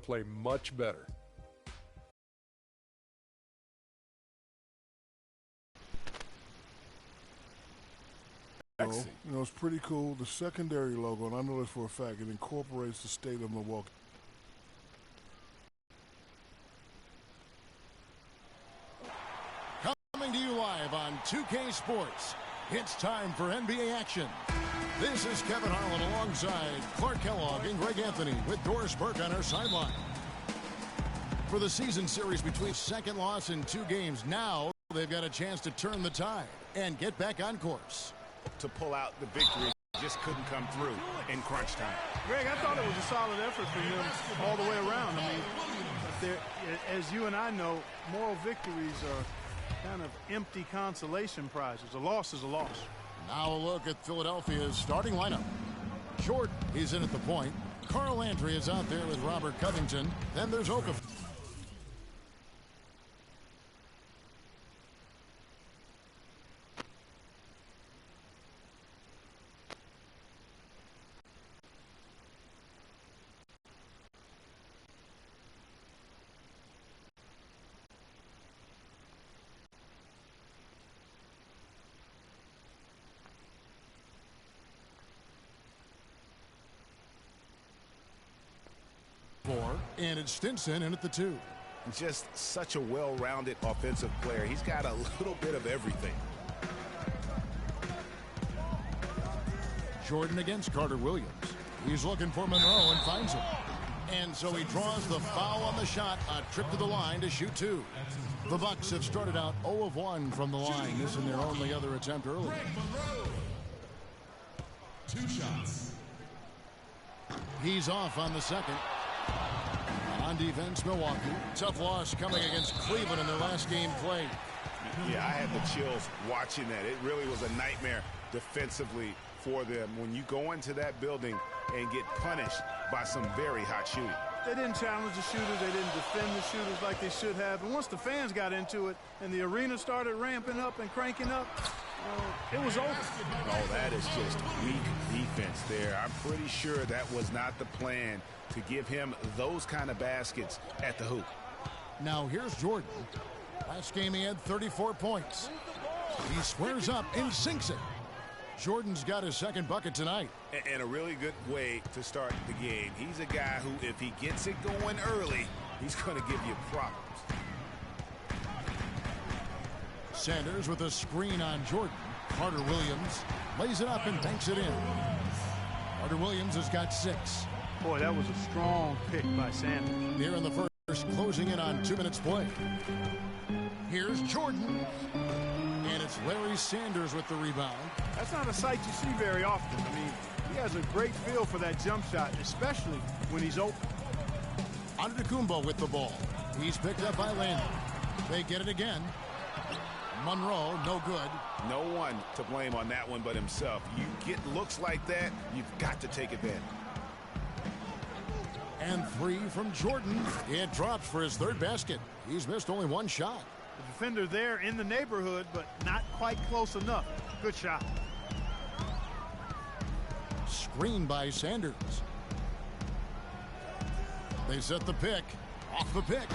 play much better. You know, it's pretty cool. The secondary logo, and I know this for a fact, it incorporates the state of Milwaukee. Coming to you live on 2K Sports, it's time for NBA action. This is Kevin Harlan alongside Clark Kellogg and Greg Anthony with Doris Burke on our sideline. For the season series between second loss in 2 games, now they've got a chance to turn the tide and get back on course. To pull out the victory, just couldn't come through in crunch time. Greg, I thought it was a solid effort from them all the way around. I mean, as you and I know, moral victories are kind of empty consolation prizes. A loss is a loss. Now a look at Philadelphia's starting lineup. Jordan, he's in at the point. Carl Landry is out there with Robert Covington. Then there's Okafor. And it's Stinson in at the 2. Just such a well-rounded offensive player. He's got a little bit of everything. Jordan against Carter Williams. He's looking for Monroe and finds him. And so he draws the foul on the shot. A trip to the line to shoot 2. The Bucks have started out 0 of 1 from the line. This is their only other attempt early. 2 shots. He's off on the second. On defense, Milwaukee. Tough loss coming against Cleveland in their last game played. Yeah, I had the chills watching that. It really was a nightmare defensively for them when you go into that building and get punished by some very hot shooting. They didn't challenge the shooters. They didn't defend the shooters like they should have. And once the fans got into it and the arena started ramping up and cranking up, it was over. Oh, that is just weak defense there. I'm pretty sure that was not the plan to give him those kind of baskets at the hoop. Now here's Jordan. Last game he had 34 points. He squares up and sinks it. Jordan's got his second bucket tonight. And a really good way to start the game. He's a guy who, if he gets it going early, he's going to give you problems. Sanders with a screen on Jordan. Carter Williams lays it up and banks it in. Carter Williams has got 6. Boy, that was a strong pick by Sanders. Here in the first, closing in on 2 minutes play. Here's Jordan. And it's Larry Sanders with the rebound. That's not a sight you see very often. I mean, he has a great feel for that jump shot, especially when he's open. Antetokounmpo with the ball. He's picked up by Landry. They get it again. Monroe, no good. No one to blame on that one but himself. You get looks like that, you've got to take advantage. And 3 from Jordan. It drops for his 3rd basket. He's missed only 1 shot. The defender there in the neighborhood, but not quite close enough. Good shot. Screened by Sanders. They set the pick. Off the pick.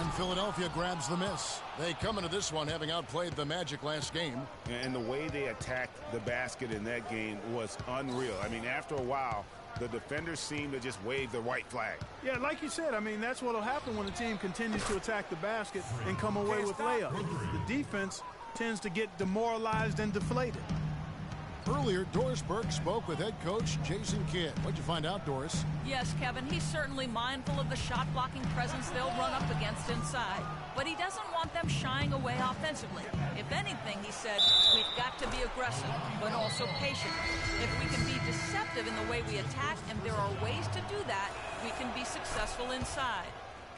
And Philadelphia grabs the miss. They come into this one having outplayed the Magic last game. And the way they attacked the basket in that game was unreal. I mean, after a while, the defenders seem to just wave the white flag. Yeah, like you said, I mean, that's what will happen when the team continues to attack the basket and come away with layups. The defense tends to get demoralized and deflated. Earlier, Doris Burke spoke with head coach Jason Kidd. What'd you find out, Doris? Yes, Kevin, he's certainly mindful of the shot-blocking presence they'll run up against inside. But he doesn't want them shying away offensively. If anything, he said, we've got to be aggressive, but also patient. If we can be deceptive in the way we attack, and there are ways to do that, we can be successful inside.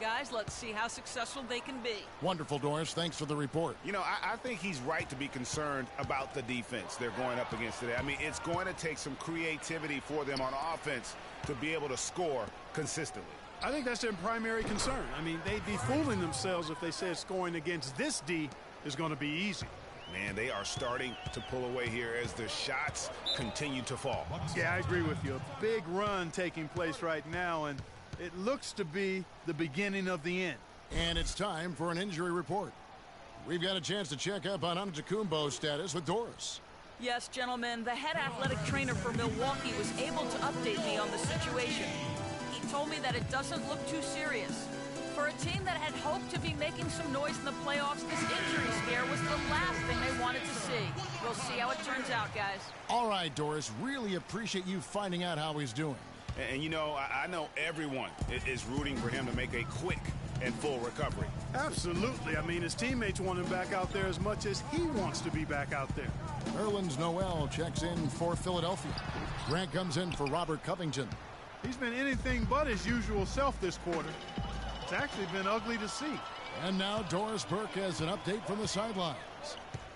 Guys, let's see how successful they can be. Wonderful, Doris. Thanks for the report. You know, I think he's right to be concerned about the defense they're going up against today. I mean, it's going to take some creativity for them on offense to be able to score consistently. I think that's their primary concern. I mean, they'd be fooling themselves if they said scoring against this D is going to be easy. Man, they are starting to pull away here as the shots continue to fall. Yeah, I agree with you. A big run taking place right now, and It looks to be the beginning of the end. And it's time for an injury report. We've got a chance to check up on Antetokounmpo's status with Doris. Yes, gentlemen, the head athletic trainer for Milwaukee was able to update me on the situation. He told me that it doesn't look too serious. For a team that had hoped to be making some noise in the playoffs, this injury scare was the last thing they wanted to see. We'll see how it turns out, guys. All right, Doris, really appreciate you finding out how he's doing. And you know, I know everyone is rooting for him to make a quick and full recovery. Absolutely. I mean, his teammates want him back out there as much as he wants to be back out there. Nerlens Noel checks in for Philadelphia. Grant comes in for Robert Covington. He's been anything but his usual self this quarter. It's actually been ugly to see. And now Doris Burke has an update from the sidelines.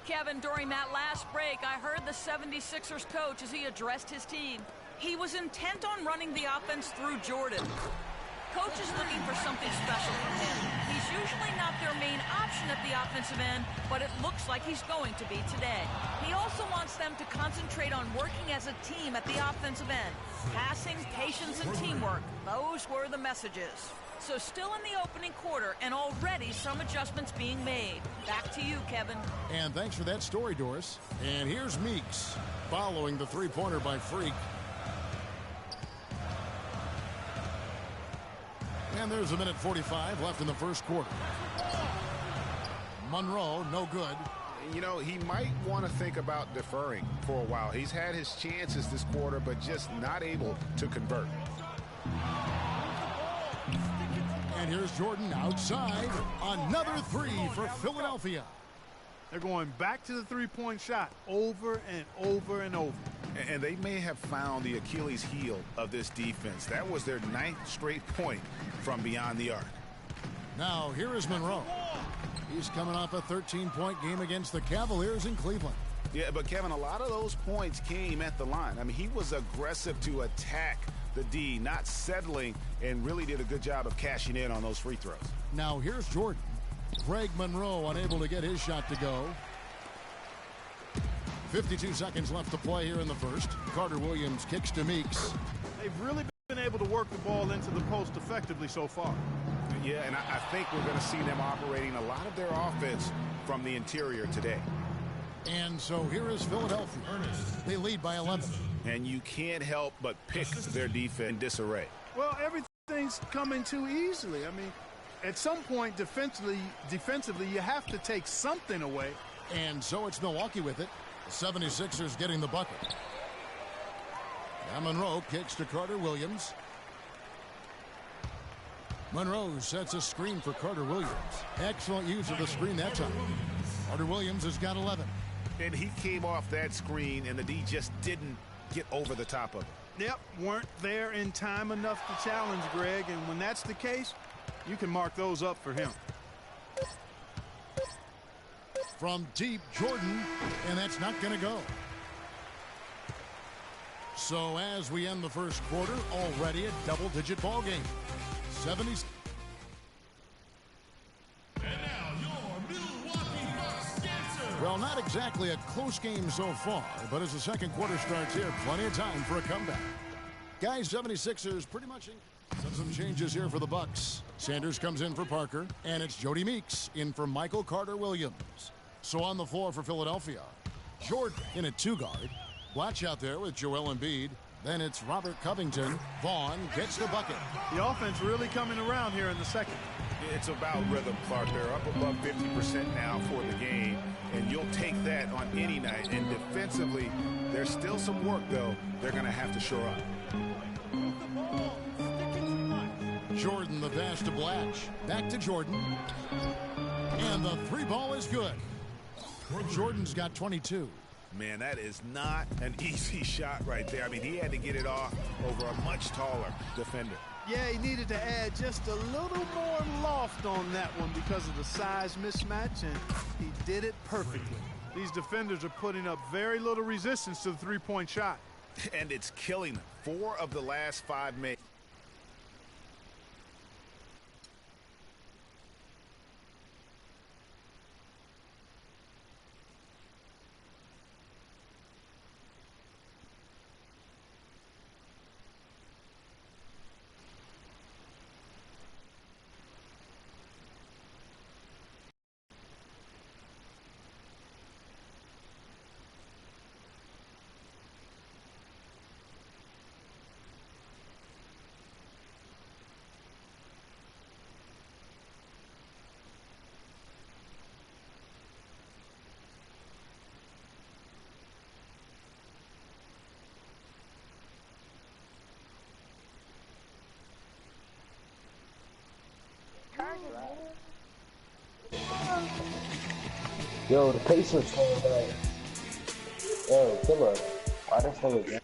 Kevin, during that last break, I heard the 76ers coach as he addressed his team. He was intent on running the offense through Jordan. Coach is looking for something special from him. He's usually not their main option at the offensive end, but it looks like he's going to be today. He also wants them to concentrate on working as a team at the offensive end. Passing, patience, and teamwork. Those were the messages. So still in the opening quarter, and already some adjustments being made. Back to you, Kevin. And thanks for that story, Doris. And here's Meeks following the three-pointer by Freak. And there's a minute 45 left in the first quarter. Monroe, no good. You know, he might want to think about deferring for a while. He's had his chances this quarter, but just not able to convert. And here's Jordan outside. Another three for Philadelphia. They're going back to the three-point shot over and over and over. And they may have found the Achilles heel of this defense. That was their 9th straight point from beyond the arc. Now here is Monroe. He's coming off a 13-point game against the Cavaliers in Cleveland. Yeah, but Kevin, a lot of those points came at the line. I mean, he was aggressive to attack the D, not settling, and really did a good job of cashing in on those free throws. Now here's Jordan. Greg Monroe unable to get his shot to go. 52 seconds left to play here in the first. Carter Williams kicks to Meeks. They've really been able to work the ball into the post effectively so far. Yeah, and I think we're going to see them operating a lot of their offense from the interior today. And so here is Philadelphia. They lead by 11. And you can't help but pick their defense in disarray. Well, everything's coming too easily. I mean, at some point defensively, you have to take something away. And so it's Milwaukee with it. The 76ers getting the bucket. Now Monroe kicks to Carter Williams. Monroe sets a screen for Carter Williams. Excellent use of the screen that time. Carter Williams has got 11. And he came off that screen, and the D just didn't get over the top of it. Yep, weren't there in time enough to challenge Greg, and when that's the case, you can mark those up for him. From deep, Jordan, and that's not going to go. So as we end the first quarter, already a double-digit ball game. 70s. And now your Milwaukee Bucks dancer. Well, not exactly a close game so far, but as the second quarter starts here, plenty of time for a comeback. Guys, 76ers pretty much some changes here for the Bucks. Sanders comes in for Parker, and it's Jody Meeks in for Michael Carter Williams. So on the floor for Philadelphia, Jordan in at two guard. Blatch out there with Joel Embiid. Then it's Robert Covington. Vaughn gets the bucket. The offense really coming around here in the second. It's about rhythm, Clark. They're up above 50% now for the game, and you'll take that on any night. And defensively, there's still some work, though, they're going to have to shore up. Jordan the pass to Blatch. Back to Jordan. And the three ball is good. Jordan's got 22. Man, that is not an easy shot right there. I mean, he had to get it off over a much taller defender. Yeah, he needed to add just a little more loft on that one because of the size mismatch, and he did it perfectly. These defenders are putting up very little resistance to the three-point shot. And it's killing them. 4 of the last 5 made. Yo, the Pacers coming back. Yo, Killer, why this nigga